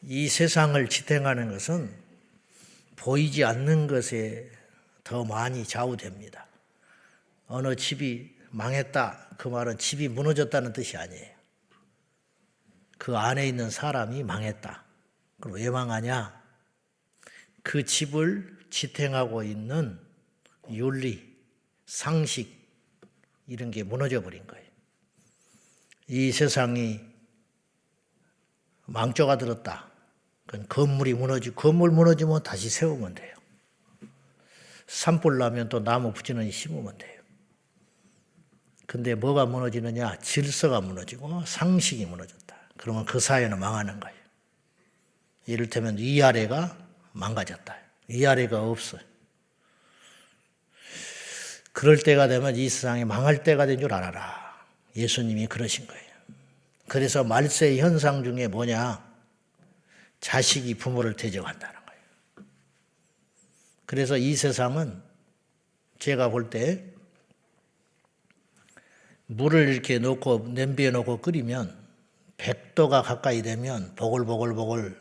이 세상을 지탱하는 것은 보이지 않는 것에 더 많이 좌우됩니다. 어느 집이 망했다, 그 말은 집이 무너졌다는 뜻이 아니에요. 그 안에 있는 사람이 망했다. 그럼 왜 망하냐? 그 집을 지탱하고 있는 윤리, 상식 이런 게 무너져 버린 거예요. 이 세상이 망조가 들었다. 그건 건물 무너지면 다시 세우면 돼요. 산불 나면 또 나무 부지런히 심으면 돼요. 근데 뭐가 무너지느냐? 질서가 무너지고 상식이 무너졌다. 그러면 그 사회는 망하는 거예요. 이를테면 위아래가 망가졌다. 위아래가 없어요. 그럴 때가 되면 이 세상이 망할 때가 된 줄 알아라. 예수님이 그러신 거예요. 그래서 말세 현상 중에 뭐냐? 자식이 부모를 대적한다는 거예요. 그래서 이 세상은 제가 볼 때 물을 이렇게 놓고 냄비에 놓고 끓이면 100도가 가까이 되면 보글보글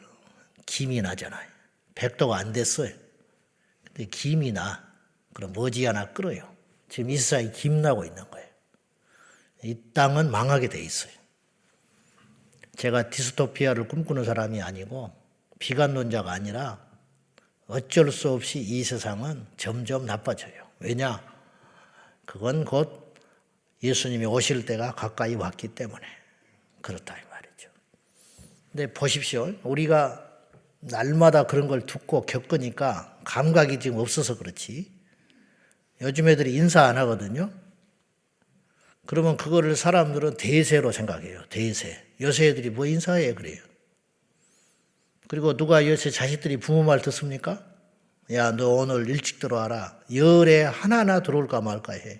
김이 나잖아요. 100도가 안 됐어요. 근데 김이 나. 그럼 머지않아 끓어요. 지금 이 세상이 김 나고 있는 거예요. 이 땅은 망하게 돼 있어요. 제가 디스토피아를 꿈꾸는 사람이 아니고 비관론자가 아니라 어쩔 수 없이 이 세상은 점점 나빠져요. 왜냐? 그건 곧 예수님이 오실 때가 가까이 왔기 때문에 그렇다 이 말이죠. 근데 보십시오. 우리가 날마다 그런 걸 듣고 겪으니까 감각이 지금 없어서 그렇지. 요즘 애들이 인사 안 하거든요. 그러면 그거를 사람들은 대세로 생각해요. 대세. 요새 애들이 뭐 인사해 그래요. 그리고 누가 요새 자식들이 부모 말 듣습니까? 야, 너 오늘 일찍 들어와라. 열에 하나하나 들어올까 말까 해.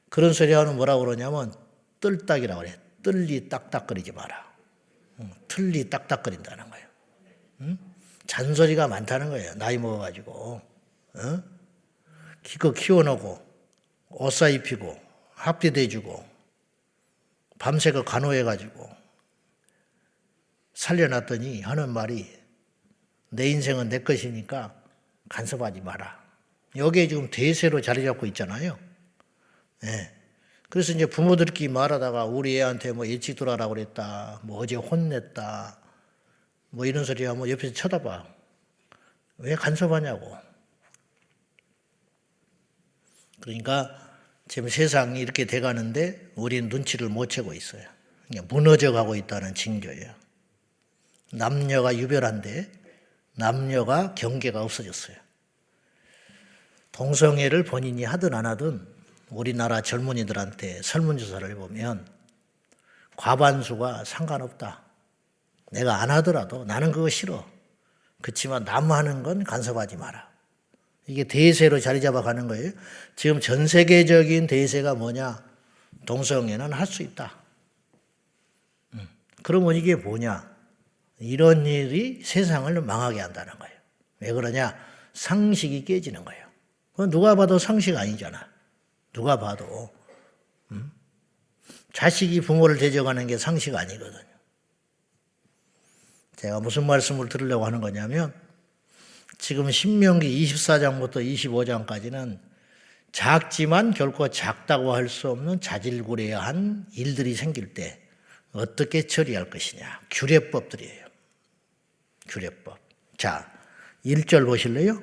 그런 소리 하면 뭐라고 그러냐면 뜰딱이라고 그래. 뜰리 딱딱거리지 마라. 틀리 딱딱거린다는 거예요. 잔소리가 많다는 거예요. 나이 먹어가지고. 기껏 키워놓고 옷 사입히고 학비대주고 밤새가 간호해가지고 살려놨더니 하는 말이 내 인생은 내 것이니까 간섭하지 마라. 여기에 지금 대세로 자리 잡고 있잖아요. 네. 그래서 이제 부모들끼리 말하다가 우리 애한테 뭐 일찍 들어가라고 그랬다. 뭐 어제 혼냈다. 뭐 이런 소리 하면 옆에서 쳐다봐. 왜 간섭하냐고. 그러니까 지금 세상이 이렇게 돼가는데 우리는 눈치를 못 채고 있어요. 무너져 가고 있다는 징조예요. 남녀가 유별한데 남녀가 경계가 없어졌어요. 동성애를 본인이 하든 안 하든 우리나라 젊은이들한테 설문조사를 해보면 과반수가 상관없다. 내가 안 하더라도 나는 그거 싫어. 그렇지만 남 하는 건 간섭하지 마라. 이게 대세로 자리 잡아가는 거예요. 지금 전 세계적인 대세가 뭐냐? 동성애는 할 수 있다. 그러면 이게 뭐냐? 이런 일이 세상을 망하게 한다는 거예요. 왜 그러냐? 상식이 깨지는 거예요. 그건 누가 봐도 상식 아니잖아. 누가 봐도. 자식이 부모를 대적하는 게 상식 아니거든요. 제가 무슨 말씀을 드리려고 하는 거냐면 지금 신명기 24장부터 25장까지는 작지만 결코 작다고 할 수 없는 자질구레한 일들이 생길 때 어떻게 처리할 것이냐. 규례법들이에요. 규례법. 자, 1절 보실래요?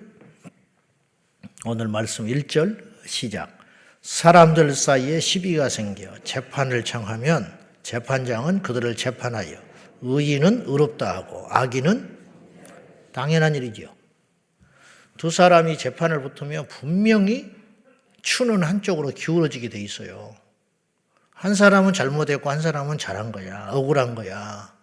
오늘 말씀 1절 시작. 사람들 사이에 시비가 생겨 재판을 청하면 재판장은 그들을 재판하여 의인은 의롭다 하고 악인은 당연한 일이죠. 두 사람이 재판을 붙으면 분명히 추는 한쪽으로 기울어지게 돼 있어요. 한 사람은 잘못했고 한 사람은 잘한 거야. 억울한 거야.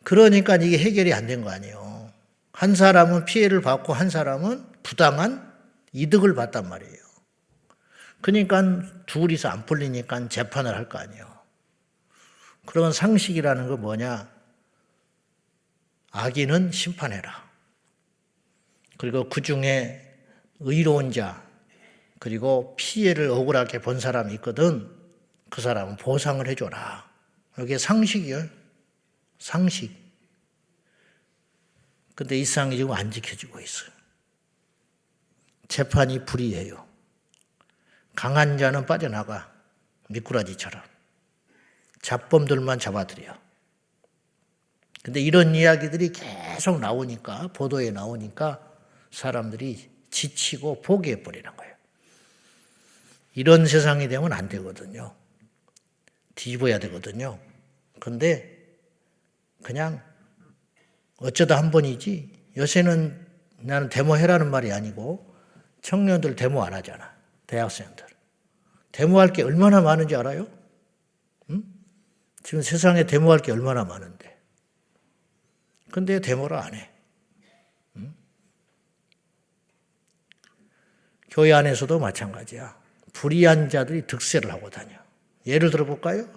그러니까 이게 해결이 안 된 거 아니에요. 한 사람은 피해를 받고 한 사람은 부당한 이득을 봤단 말이에요. 그러니까 둘이서 안 풀리니까 재판을 할 거 아니에요. 그런 상식이라는 거 뭐냐? 악인은 심판해라. 그리고 그 중에 의로운 자, 그리고 피해를 억울하게 본 사람이 있거든. 그 사람은 보상을 해줘라. 이게 상식이에요. 상식. 근데 이 세상이 지금 안 지켜지고 있어요. 재판이 불이해요. 강한 자는 빠져나가. 미꾸라지처럼. 잡범들만 잡아들여. 근데 이런 이야기들이 계속 나오니까, 보도에 나오니까 사람들이 지치고 포기해버리는 거예요. 이런 세상이 되면 안 되거든요. 뒤집어야 되거든요. 근데 그냥 어쩌다 한 번이지, 요새는 나는 데모해라는 말이 아니고 청년들 데모 안 하잖아. 대학생들. 데모할 게 얼마나 많은지 알아요? 응? 지금 세상에 데모할 게 얼마나 많은데. 근데 데모를 안 해. 응? 교회 안에서도 마찬가지야. 불의한 자들이 득세를 하고 다녀. 예를 들어 볼까요?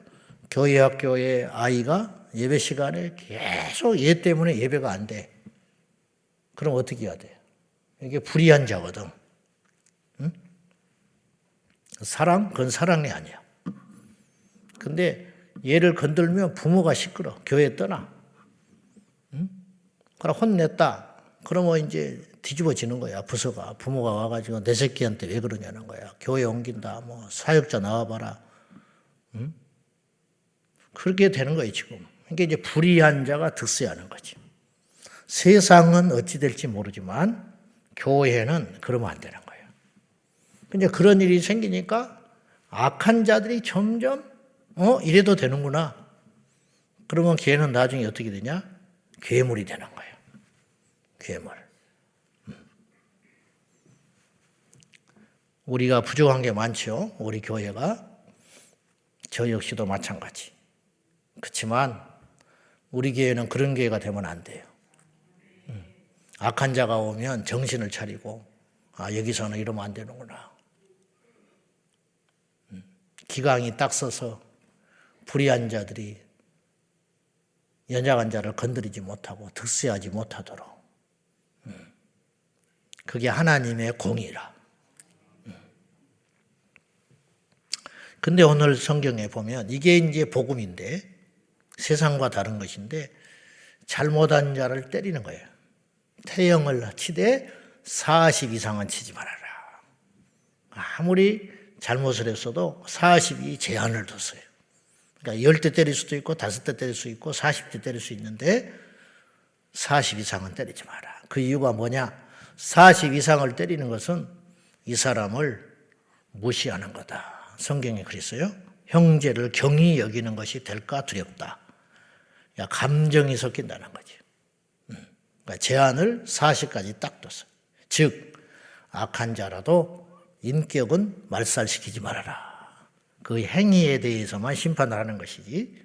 교회 학교의 아이가 예배 시간에 계속 얘 때문에 예배가 안 돼. 그럼 어떻게 해야 돼? 이게 불의한 자거든. 응? 사랑? 그건 사랑이 아니야. 근데 얘를 건들면 부모가 시끄러. 교회 떠나. 응? 그럼 혼냈다. 그러면 이제 뒤집어지는 거야. 부서가. 부모가 와가지고 내 새끼한테 왜 그러냐는 거야. 교회 옮긴다. 뭐 사역자 나와봐라. 응? 그렇게 되는 거예요, 지금. 이게 이제 불의한 자가 득세하는 거지. 세상은 어찌 될지 모르지만 교회는 그러면 안 되는 거예요. 근데 그런 일이 생기니까 악한 자들이 점점 이래도 되는구나. 그러면 걔는 나중에 어떻게 되냐? 괴물이 되는 거예요. 괴물. 우리가 부족한 게 많죠. 우리 교회가. 저 역시도 마찬가지. 그렇지만 우리 교회는 그런 교회가 되면 안 돼요. 악한 자가 오면 정신을 차리고 여기서는 이러면 안 되는구나. 기강이 딱 서서 불의한 자들이 연약한 자를 건드리지 못하고 득세하지 못하도록. 그게 하나님의 공의라. 근데 오늘 성경에 보면 이게 이제 복음인데 세상과 다른 것인데 잘못한 자를 때리는 거예요. 태형을 치되 40 이상은 치지 말아라. 아무리 잘못을 했어도 40이 제한을 뒀어요. 그러니까 10대 때릴 수도 있고 5대 때릴 수 있고 40대 때릴 수 있는데 40 이상은 때리지 마라. 그 이유가 뭐냐? 40 이상을 때리는 것은 이 사람을 무시하는 거다. 성경에 그랬어요. 형제를 경히 여기는 것이 될까 두렵다. 감정이 섞인다는 거지. 그러니까 제한을 40까지 딱 뒀어요. 즉 악한 자라도 인격은 말살시키지 말아라. 그 행위에 대해서만 심판을 하는 것이지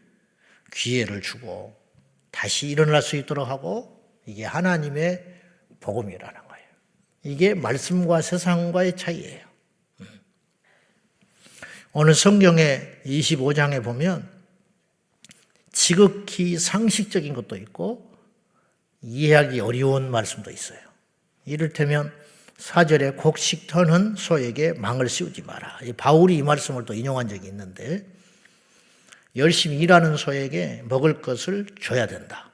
기회를 주고 다시 일어날 수 있도록 하고 이게 하나님의 복음이라는 거예요. 이게 말씀과 세상과의 차이예요. 오늘 성경의 25장에 보면 지극히 상식적인 것도 있고 이해하기 어려운 말씀도 있어요. 이를테면 4절에 곡식 터는 소에게 망을 씌우지 마라. 바울이 이 말씀을 또 인용한 적이 있는데 열심히 일하는 소에게 먹을 것을 줘야 된다.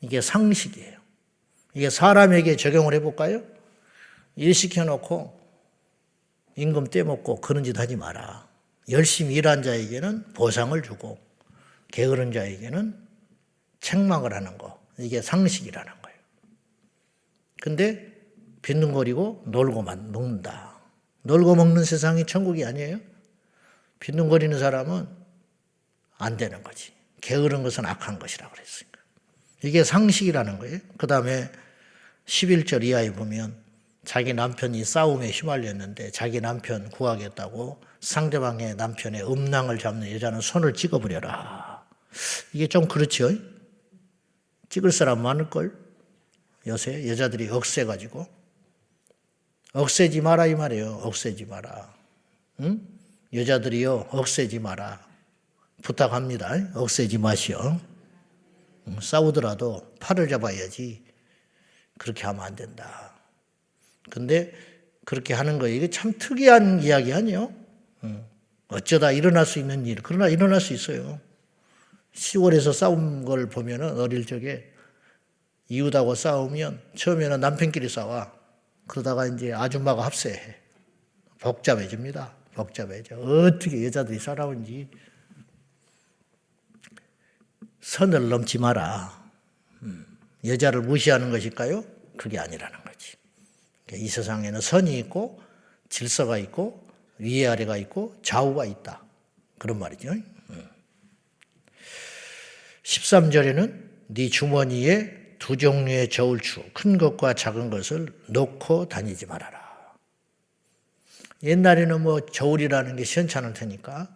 이게 상식이에요. 이게 사람에게 적용을 해볼까요? 일 시켜놓고 임금 떼먹고 그런 짓 하지 마라. 열심히 일한 자에게는 보상을 주고 게으른 자에게는 책망을 하는 거. 이게 상식이라는 거예요. 근데 빈둥거리고 놀고만 먹는다. 놀고 먹는 세상이 천국이 아니에요? 빈둥거리는 사람은 안 되는 거지. 게으른 것은 악한 것이라고 그랬으니까. 이게 상식이라는 거예요. 그 다음에 11절 이하에 보면 자기 남편이 싸움에 휘말렸는데 자기 남편 구하겠다고 상대방의 남편의 음낭을 잡는 여자는 손을 찍어버려라. 이게 좀 그렇죠? 찍을 사람 많을걸? 요새 여자들이 억세가지고. 억세지 마라 이 말이에요. 억세지 마라. 응? 여자들이요. 억세지 마라. 부탁합니다. 억세지 마시오. 싸우더라도 팔을 잡아야지. 그렇게 하면 안 된다. 근데 그렇게 하는 거 이게 참 특이한 이야기 아니에요? 어쩌다 일어날 수 있는 일. 그러나 일어날 수 있어요. 시골에서 싸운 걸 보면은 어릴 적에 이웃하고 싸우면 처음에는 남편끼리 싸워. 그러다가 이제 아줌마가 합세해. 복잡해집니다. 복잡해져. 어떻게 여자들이 살아온지. 선을 넘지 마라. 여자를 무시하는 것일까요? 그게 아니라는 거지. 이 세상에는 선이 있고 질서가 있고 위에 아래가 있고 좌우가 있다. 그런 말이죠. 13절에는 네 주머니에 두 종류의 저울추, 큰 것과 작은 것을 놓고 다니지 말아라. 옛날에는 뭐 저울이라는 게 시원찮을 테니까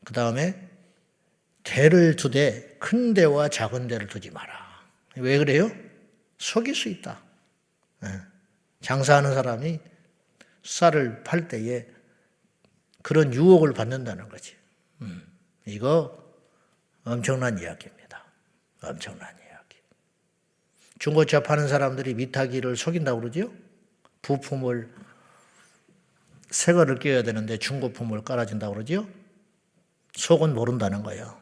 그 다음에 대를 두되 큰 대와 작은 대를 두지 마라. 왜 그래요? 속일 수 있다. 장사하는 사람이 쌀을 팔 때에 그런 유혹을 받는다는 거지. 이거 엄청난 이야기입니다. 엄청난 이야기. 중고차 파는 사람들이 미타기를 속인다고 그러죠? 부품을 새 거를 껴야 되는데 중고품을 깔아준다고 그러죠? 속은 모른다는 거예요.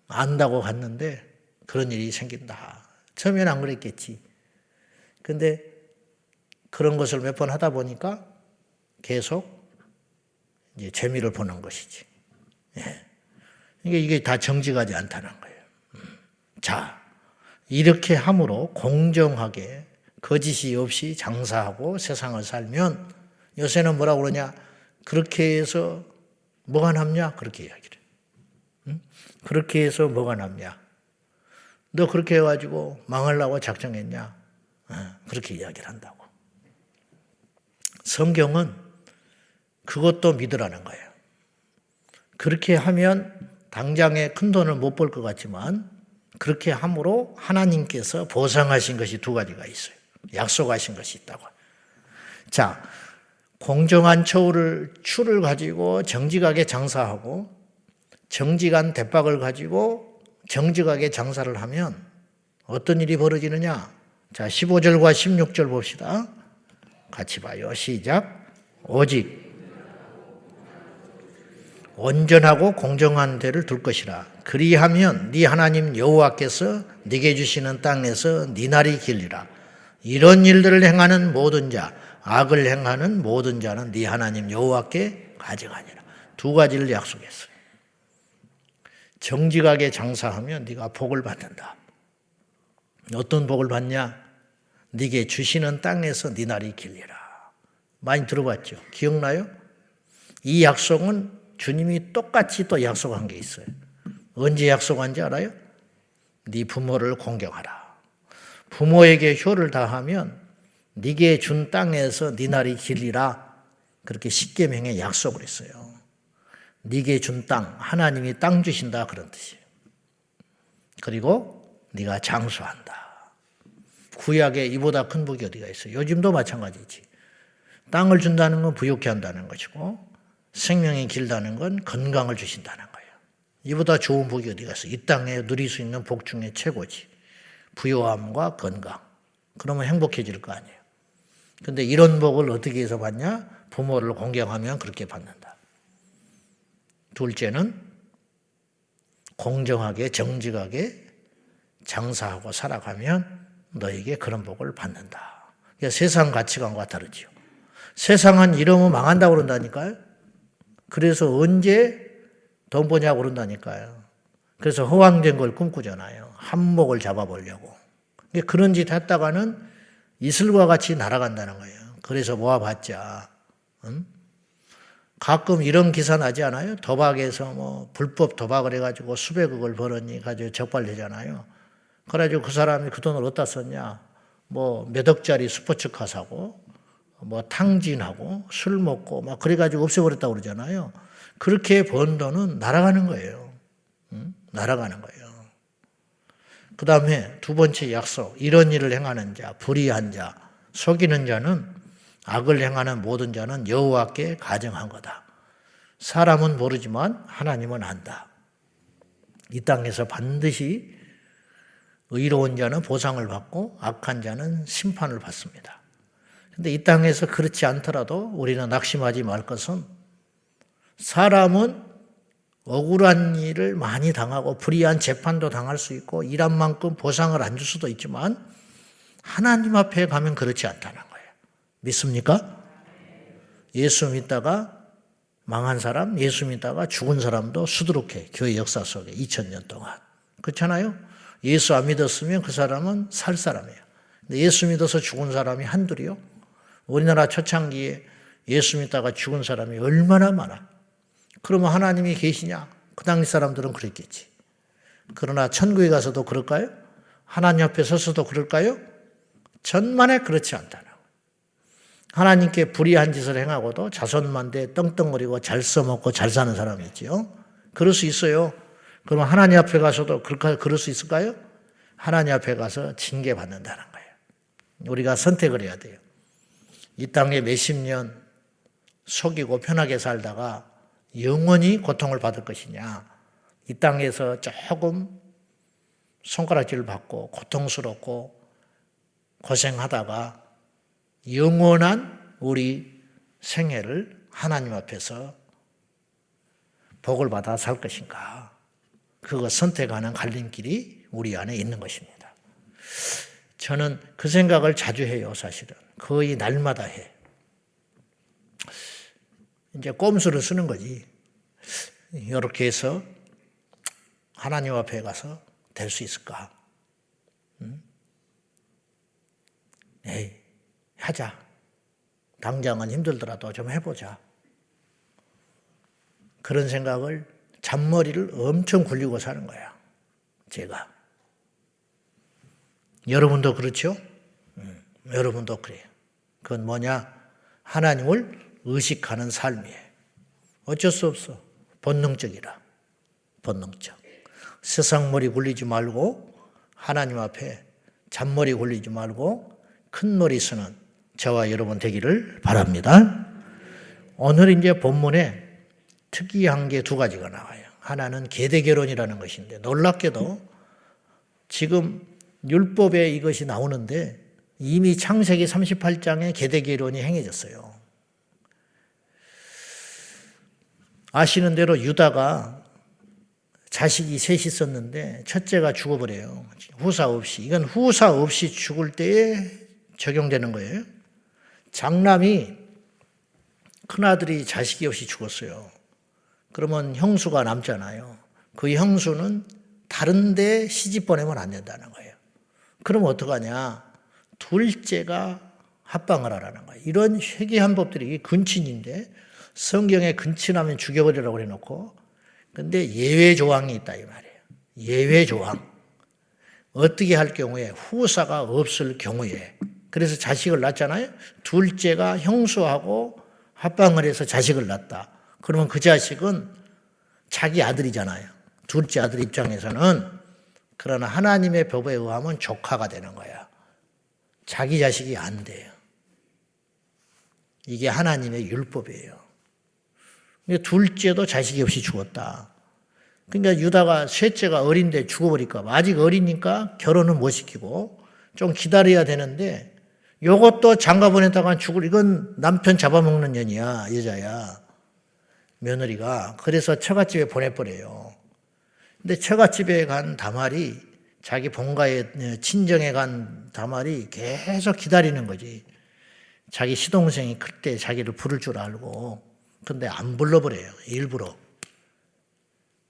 안다고 갔는데 그런 일이 생긴다. 처음에는 안 그랬겠지. 근데 그런 것을 몇 번 하다 보니까 계속 이제 재미를 보는 것이지. 예. 이게 다 정직하지 않다는 거예요. 자, 이렇게 함으로 공정하게 거짓이 없이 장사하고 세상을 살면 요새는 뭐라고 그러냐? 그렇게 해서 뭐가 남냐? 그렇게 이야기를 해요. 그렇게 해서 뭐가 남냐? 너 그렇게 해가지고 망하려고 작정했냐? 그렇게 이야기를 한다고. 성경은 그것도 믿으라는 거예요. 그렇게 하면 당장에 큰 돈을 못 벌 것 같지만 그렇게 함으로 하나님께서 보상하신 것이 두 가지가 있어요. 약속하신 것이 있다고. 자, 공정한 추를 가지고 정직하게 장사하고 정직한 대박을 가지고 정직하게 장사를 하면 어떤 일이 벌어지느냐? 자, 15절과 16절 봅시다. 같이 봐요. 시작. 오직 온전하고 공정한 데를 둘 것이라. 그리하면 네 하나님 여호와께서 네게 주시는 땅에서 네 날이 길리라. 이런 일들을 행하는 모든 자, 악을 행하는 모든 자는 네 하나님 여호와께 가져가니라. 두 가지를 약속했어요. 정직하게 장사하면 네가 복을 받는다. 어떤 복을 받냐? 네게 주시는 땅에서 네 날이 길리라. 많이 들어봤죠? 기억나요? 이 약속은 주님이 똑같이 또 약속한 게 있어요. 언제 약속한지 알아요? 네 부모를 공경하라. 부모에게 효를 다하면 네게 준 땅에서 네 날이 길리라. 그렇게 십계명에 약속을 했어요. 네게 준 땅, 하나님이 땅 주신다 그런 뜻이에요. 그리고 네가 장수한다. 구약에 이보다 큰 복이 어디가 있어요? 요즘도 마찬가지지. 땅을 준다는 건 부욕케 한다는 것이고 생명이 길다는 건 건강을 주신다는 거예요. 이보다 좋은 복이 어디가 있어요? 이 땅에 누릴 수 있는 복 중에 최고지. 부요함과 건강. 그러면 행복해질 거 아니에요. 근데 이런 복을 어떻게 해서 받냐? 부모를 공경하면 그렇게 받는다. 둘째는 공정하게 정직하게 장사하고 살아가면 너에게 그런 복을 받는다. 그러니까 세상 가치관과 다르죠. 세상은 이러면 망한다고 그런다니까요. 그래서 언제 돈 버냐고 그런다니까요. 그래서 허황된 걸 꿈꾸잖아요. 한몫을 잡아보려고. 그런 짓 했다가는 이슬과 같이 날아간다는 거예요. 그래서 모아봤자. 가끔 이런 기사 나지 않아요? 도박에서 뭐 불법 도박을 해가지고 수백억을 벌었니 가지고 적발되잖아요. 그래가지고 그 사람이 그 돈을 어디다 썼냐? 뭐 몇 억짜리 스포츠카 사고 뭐 탕진하고 술 먹고 막 그래가지고 없애버렸다고 그러잖아요. 그렇게 번 돈은 날아가는 거예요. 날아가는 거예요. 그 다음에 두 번째 약속. 이런 일을 행하는 자, 불의한 자, 속이는 자는 악을 행하는 모든 자는 여호와께 가증한 거다. 사람은 모르지만 하나님은 안다. 이 땅에서 반드시 의로운 자는 보상을 받고 악한 자는 심판을 받습니다. 근데 이 땅에서 그렇지 않더라도 우리는 낙심하지 말 것은 사람은 억울한 일을 많이 당하고 불의한 재판도 당할 수 있고 일한 만큼 보상을 안 줄 수도 있지만 하나님 앞에 가면 그렇지 않다는 거예요. 믿습니까? 예수 믿다가 망한 사람, 예수 믿다가 죽은 사람도 수두룩해. 교회 역사 속에 2000년 동안. 그렇잖아요? 예수 안 믿었으면 그 사람은 살 사람이에요. 근데 예수 믿어서 죽은 사람이 한둘이요? 우리나라 초창기에 예수 믿다가 죽은 사람이 얼마나 많아. 그러면 하나님이 계시냐? 그 당시 사람들은 그랬겠지. 그러나 천국에 가서도 그럴까요? 하나님 앞에 서서도 그럴까요? 천만에 그렇지 않다는 거예요. 하나님께 불의한 짓을 행하고도 자손만대 떵떵거리고 잘 써먹고 잘 사는 사람이 있지요. 그럴 수 있어요. 그러면 하나님 앞에 가서도 그럴 수 있을까요? 하나님 앞에 가서 징계받는다는 거예요. 우리가 선택을 해야 돼요. 이 땅에 몇십 년 속이고 편하게 살다가 영원히 고통을 받을 것이냐, 이 땅에서 조금 손가락질을 받고 고통스럽고 고생하다가 영원한 우리 생애를 하나님 앞에서 복을 받아 살 것인가, 그거 선택하는 갈림길이 우리 안에 있는 것입니다. 저는 그 생각을 자주 해요. 사실은 거의 날마다 해. 이제 꼼수를 쓰는 거지. 이렇게 해서 하나님 앞에 가서 될 수 있을까? 에이, 하자. 당장은 힘들더라도 좀 해보자. 그런 생각을 잔머리를 엄청 굴리고 사는 거야. 제가. 여러분도 그렇죠? 여러분도 그래요. 그건 뭐냐? 하나님을 의식하는 삶이에요. 어쩔 수 없어. 본능적이라. 본능적. 세상 머리 굴리지 말고 하나님 앞에 잔머리 굴리지 말고 큰 머리 쓰는 저와 여러분 되기를 바랍니다. 오늘 이제 본문에 특이한 게 두 가지가 나와요. 하나는 계대결혼이라는 것인데 놀랍게도 지금 율법에 이것이 나오는데 이미 창세기 38장에 계대결혼이 행해졌어요. 아시는 대로 유다가 자식이 셋이 있었는데 첫째가 죽어버려요. 후사 없이. 이건 후사 없이 죽을 때에 적용되는 거예요. 장남이 큰아들이 자식이 없이 죽었어요. 그러면 형수가 남잖아요. 그 형수는 다른 데 시집 보내면 안 된다는 거예요. 그럼 어떡하냐? 둘째가 합방을 하라는 거예요. 이런 회개한 법들이 근친인데 성경에 근친하면 죽여버리라고 해놓고, 근데 예외 조항이 있다 이 말이에요. 예외 조항. 어떻게 할 경우에, 후사가 없을 경우에. 그래서 자식을 낳잖아요. 둘째가 형수하고 합방을 해서 자식을 낳았다. 그러면 그 자식은 자기 아들이잖아요. 둘째 아들 입장에서는. 그러나 하나님의 법에 의하면 조카가 되는 거야. 자기 자식이 안 돼요. 이게 하나님의 율법이에요. 둘째도 자식이 없이 죽었다. 그러니까 유다가 셋째가 어린데 죽어버릴까 봐. 아직 어리니까 결혼을 못 시키고 좀 기다려야 되는데 요것도 장가 보냈다가 죽을, 이건 남편 잡아먹는 년이야. 여자야. 며느리가. 그래서 처갓집에 보내버려요. 근데 처갓집에 간 다말이, 자기 본가에 친정에 간 다말이 계속 기다리는 거지. 자기 시동생이 클 때 자기를 부를 줄 알고. 근데 안 불러버려요. 일부러.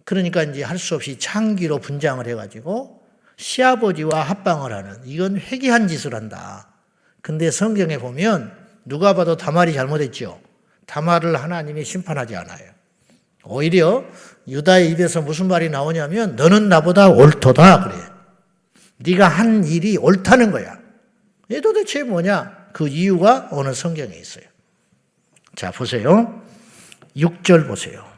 그러니까 이제 할 수 없이 창기로 분장을 해가지고 시아버지와 합방을 하는, 이건 회개한 짓을 한다. 근데 성경에 보면 누가 봐도 다말이 잘못했죠. 다말을 하나님이 심판하지 않아요. 오히려 유다의 입에서 무슨 말이 나오냐면 너는 나보다 옳도다 그래. 네가 한 일이 옳다는 거야. 이게 도대체 뭐냐? 그 이유가 오늘 성경에 있어요. 자, 보세요. 6절 보세요.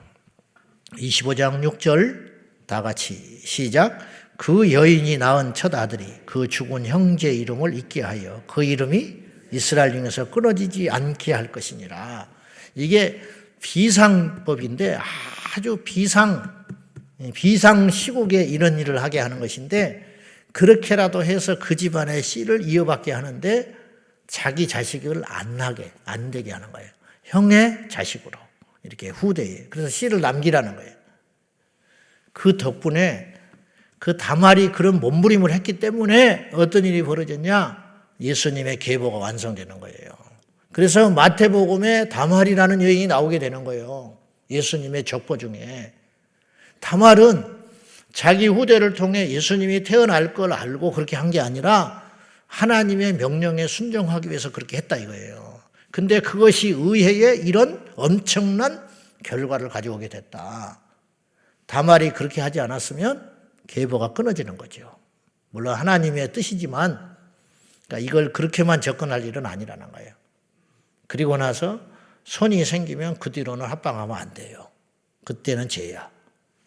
25장 6절 다 같이 시작. 그 여인이 낳은 첫 아들이 그 죽은 형제 이름을 잊게 하여 그 이름이 이스라엘 중에서 끊어지지 않게 할 것이니라. 이게 비상법인데 아주 비상시국에 이런 일을 하게 하는 것인데, 그렇게라도 해서 그 집안의 씨를 이어받게 하는데 자기 자식을 안 되게 하는 거예요. 형의 자식으로 이렇게 후대에. 그래서 씨를 남기라는 거예요. 그 덕분에 그 다말이 그런 몸부림을 했기 때문에 어떤 일이 벌어졌냐? 예수님의 계보가 완성되는 거예요. 그래서 마태복음에 다말이라는 여인이 나오게 되는 거예요. 예수님의 족보 중에. 다말은 자기 후대를 통해 예수님이 태어날 걸 알고 그렇게 한 게 아니라 하나님의 명령에 순종하기 위해서 그렇게 했다 이거예요. 근데 그것이 의회에 이런 엄청난 결과를 가져오게 됐다. 다말이 그렇게 하지 않았으면 계보가 끊어지는 거죠. 물론 하나님의 뜻이지만 그러니까 이걸 그렇게만 접근할 일은 아니라는 거예요. 그리고 나서 손이 생기면 그 뒤로는 합방하면 안 돼요. 그때는 죄야.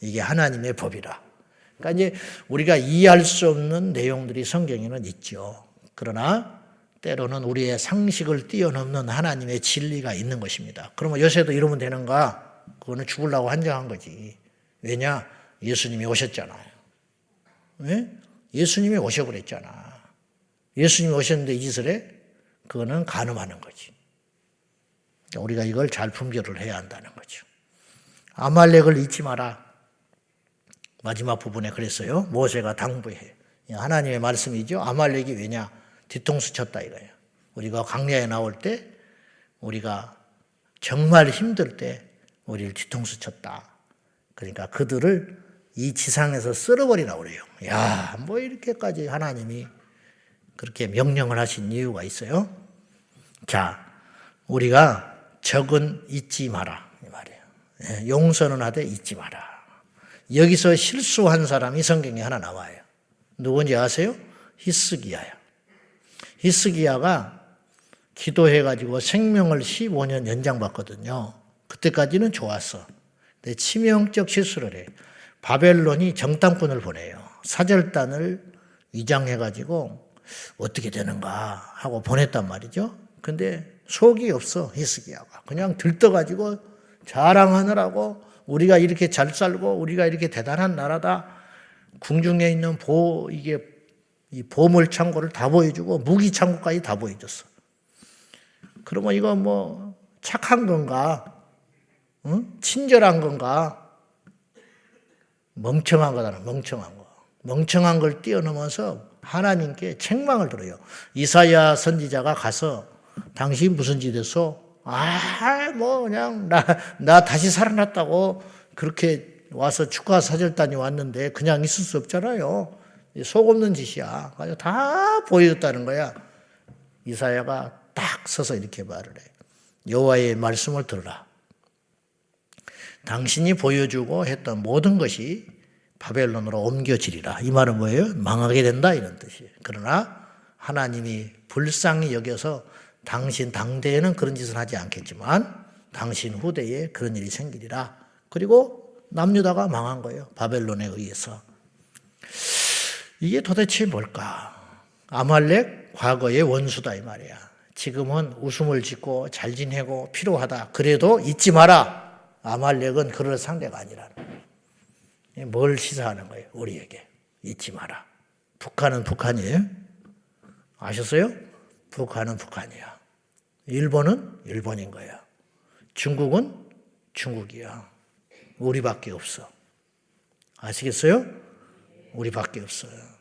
이게 하나님의 법이라. 그러니까 이제 우리가 이해할 수 없는 내용들이 성경에는 있죠. 그러나 때로는 우리의 상식을 뛰어넘는 하나님의 진리가 있는 것입니다. 그러면 요새도 이러면 되는가? 그거는 죽으려고 한정한 거지. 왜냐? 예수님이 오셨잖아요. 왜? 예수님이 오셔버렸잖아. 예수님이 오셨는데 이 짓을 해? 그거는 간음하는 거지. 우리가 이걸 잘 분별을 해야 한다는 거죠. 아말렉을 잊지 마라. 마지막 부분에 그랬어요. 모세가 당부해. 하나님의 말씀이죠. 아말렉이 왜냐? 뒤통수 쳤다 이거예요. 우리가 광야에 나올 때 우리가 정말 힘들 때 우리를 뒤통수 쳤다. 그러니까 그들을 이 지상에서 쓸어버리라고 그래요. 야, 뭐 이렇게까지 하나님이 그렇게 명령을 하신 이유가 있어요. 자, 우리가 적은 잊지 마라 이 말이에요. 용서는 하되 잊지 마라. 여기서 실수한 사람이 성경에 하나 나와요. 누군지 아세요? 히스기야요. 히스기야가 기도해가지고 생명을 15년 연장받거든요. 그때까지는 좋았어. 근데 치명적 실수를 해요. 바벨론이 정탐꾼을 보내요. 사절단을 위장해가지고 어떻게 되는가 하고 보냈단 말이죠. 근데 속이 없어 히스기야가. 그냥 들떠가지고 자랑하느라고 우리가 이렇게 잘 살고 우리가 이렇게 대단한 나라다. 궁중에 있는 이 보물 창고를 다 보여주고 무기 창고까지 다 보여줬어. 그러면 이거 뭐 착한 건가? 응? 친절한 건가? 멍청한 거다. 멍청한 거. 멍청한 걸 뛰어넘어서 하나님께 책망을 들어요. 이사야 선지자가 가서 당신 무슨 짓 했어? 뭐 그냥 나 다시 살아났다고 그렇게 와서 축하 사절단이 왔는데 그냥 있을 수 없잖아요. 속 없는 짓이야. 다 보여줬다는 거야. 이사야가 딱 서서 이렇게 말을 해. 여호와의 말씀을 들으라. 당신이 보여주고 했던 모든 것이 바벨론으로 옮겨지리라. 이 말은 뭐예요? 망하게 된다 이런 뜻이에요. 그러나 하나님이 불쌍히 여겨서 당신 당대에는 그런 짓을 하지 않겠지만 당신 후대에 그런 일이 생기리라. 그리고 남유다가 망한 거예요. 바벨론에 의해서. 이게 도대체 뭘까? 아말렉 과거의 원수다 이 말이야. 지금은 웃음을 짓고 잘 지내고 필요하다. 그래도 잊지 마라. 아말렉은 그럴 상대가 아니라. 뭘 시사하는 거예요? 우리에게. 잊지 마라. 북한은 북한이에요? 아셨어요? 북한은 북한이야. 일본은 일본인 거야. 중국은 중국이야. 우리밖에 없어. 아시겠어요? 우리밖에 없어요.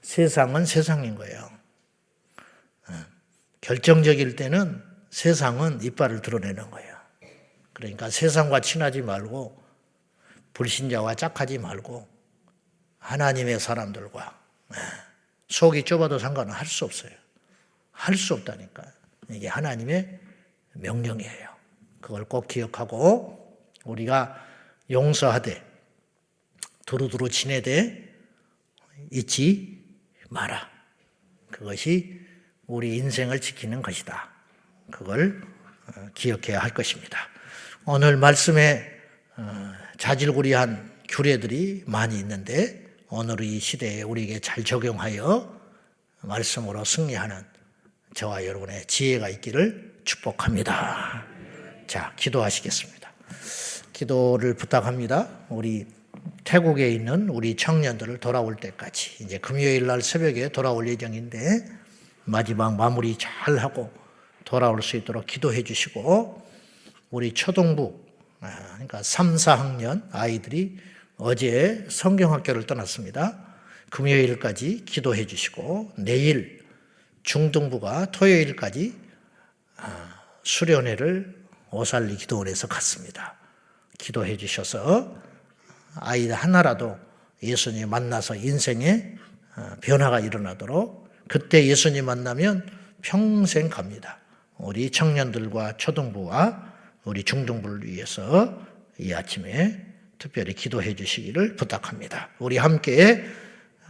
세상은 세상인 거예요. 결정적일 때는 세상은 이빨을 드러내는 거예요. 그러니까 세상과 친하지 말고 불신자와 짝하지 말고 하나님의 사람들과 속이 좁아도 상관은 할 수 없어요. 할 수 없다니까. 이게 하나님의 명령이에요. 그걸 꼭 기억하고 우리가 용서하되 두루두루 지내되 잊지 마라. 그것이 우리 인생을 지키는 것이다. 그걸 기억해야 할 것입니다. 오늘 말씀에 자질구리한 규례들이 많이 있는데 오늘 이 시대에 우리에게 잘 적용하여 말씀으로 승리하는 저와 여러분의 지혜가 있기를 축복합니다. 자, 기도하시겠습니다. 기도를 부탁합니다. 우리 태국에 있는 우리 청년들을 돌아올 때까지 이제 금요일 날 새벽에 돌아올 예정인데 마지막 마무리 잘하고 돌아올 수 있도록 기도해 주시고 우리 초등부 그러니까 3, 4학년 아이들이 어제 성경학교를 떠났습니다. 금요일까지 기도해 주시고 내일 중등부가 토요일까지 수련회를 오살리 기도원에서 갔습니다. 기도해 주셔서 아이들 하나라도 예수님 만나서 인생에 변화가 일어나도록, 그때 예수님 만나면 평생 갑니다. 우리 청년들과 초등부와 우리 중등부를 위해서 이 아침에 특별히 기도해 주시기를 부탁합니다. 우리 함께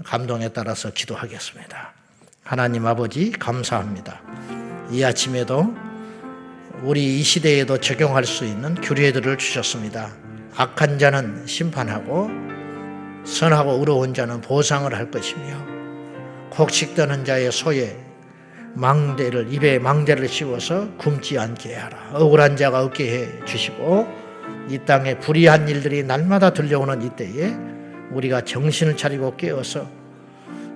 감동에 따라서 기도하겠습니다. 하나님 아버지 감사합니다. 이 아침에도 우리 이 시대에도 적용할 수 있는 규례들을 주셨습니다. 악한 자는 심판하고 선하고 의로운 자는 보상을 할 것이며, 곡식떠는 자의 소에 입에 망대를 씌워서 굶지 않게 하라. 억울한 자가 없게 해 주시고, 이 땅에 불의한 일들이 날마다 들려오는 이때에 우리가 정신을 차리고 깨어서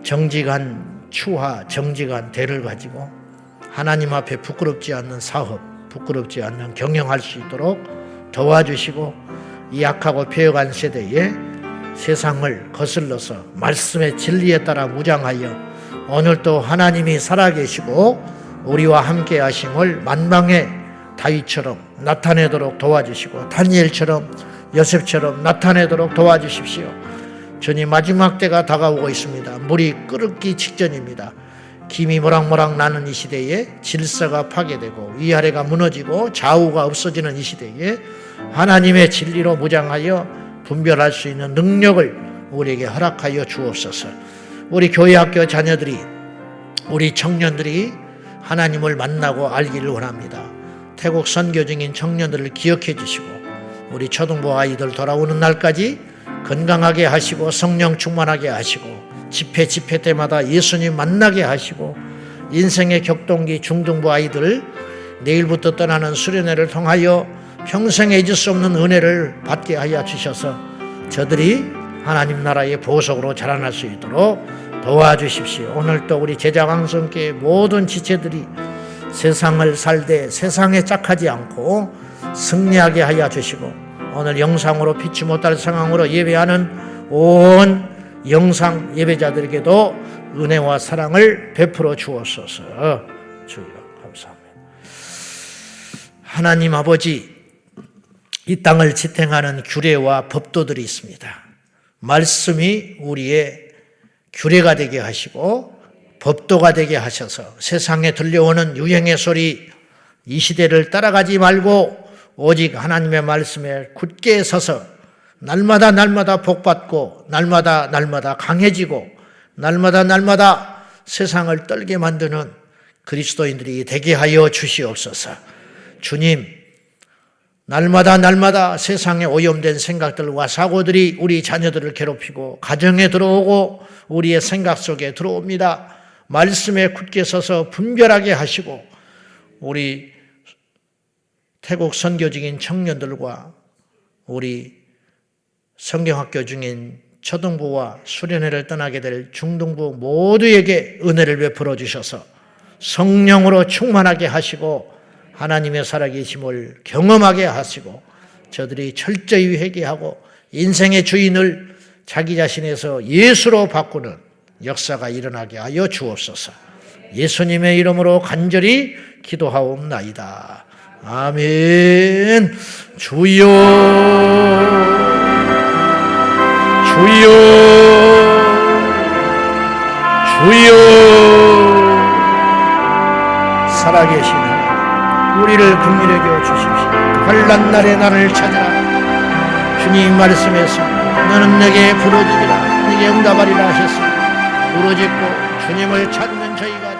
정직한 추화, 정직한 대를 가지고 하나님 앞에 부끄럽지 않는 사업, 부끄럽지 않는 경영할 수 있도록 도와주시고, 이 약하고 폐역한 세대에 세상을 거슬러서 말씀의 진리에 따라 무장하여 오늘도 하나님이 살아계시고 우리와 함께 하심을 만방의 다윗처럼 나타내도록 도와주시고, 다니엘처럼 요셉처럼 나타내도록 도와주십시오. 주님, 마지막 때가 다가오고 있습니다. 물이 끓기 직전입니다. 김이 모락모락 나는 이 시대에 질서가 파괴되고 위아래가 무너지고 좌우가 없어지는 이 시대에 하나님의 진리로 무장하여 분별할 수 있는 능력을 우리에게 허락하여 주옵소서. 우리 교회학교 자녀들이, 우리 청년들이 하나님을 만나고 알기를 원합니다. 태국 선교 중인 청년들을 기억해 주시고, 우리 초등부 아이들 돌아오는 날까지 건강하게 하시고 성령 충만하게 하시고, 집회 때마다 예수님 만나게 하시고, 인생의 격동기 중등부 아이들 내일부터 떠나는 수련회를 통하여 평생에 잊을 수 없는 은혜를 받게 하여 주셔서 저들이 하나님 나라의 보석으로 자라날 수 있도록 도와주십시오. 오늘도 우리 제자강성교회 모든 지체들이 세상을 살되 세상에 짝하지 않고 승리하게 하여 주시고, 오늘 영상으로 피치 못할 상황으로 예배하는 온 영상 예배자들에게도 은혜와 사랑을 베풀어 주옵소서. 주여 감사합니다. 하나님 아버지, 이 땅을 지탱하는 규례와 법도들이 있습니다. 말씀이 우리의 규례가 되게 하시고 법도가 되게 하셔서 세상에 들려오는 유행의 소리, 이 시대를 따라가지 말고 오직 하나님의 말씀에 굳게 서서 날마다 복받고 날마다 강해지고 날마다 세상을 떨게 만드는 그리스도인들이 되게 하여 주시옵소서. 주님, 날마다 세상에 오염된 생각들과 사고들이 우리 자녀들을 괴롭히고 가정에 들어오고 우리의 생각 속에 들어옵니다. 말씀에 굳게 서서 분별하게 하시고, 우리 태국 선교 중인 청년들과 우리 성경학교 중인 초등부와 수련회를 떠나게 될 중등부 모두에게 은혜를 베풀어 주셔서 성령으로 충만하게 하시고 하나님의 살아계심을 경험하게 하시고, 저들이 철저히 회개하고 인생의 주인을 자기 자신에서 예수로 바꾸는 역사가 일어나게 하여 주옵소서. 예수님의 이름으로 간절히 기도하옵나이다. 아멘. 주여 살아계시는 우리를 긍휼히 여겨 주십시오. 환난 날에 나를 찾으라. 주님 말씀했습니다. 너는 내게 부르짖으라. 내게 응답하리라 하셨습니다. 부르짖고 주님을 찾는 저희가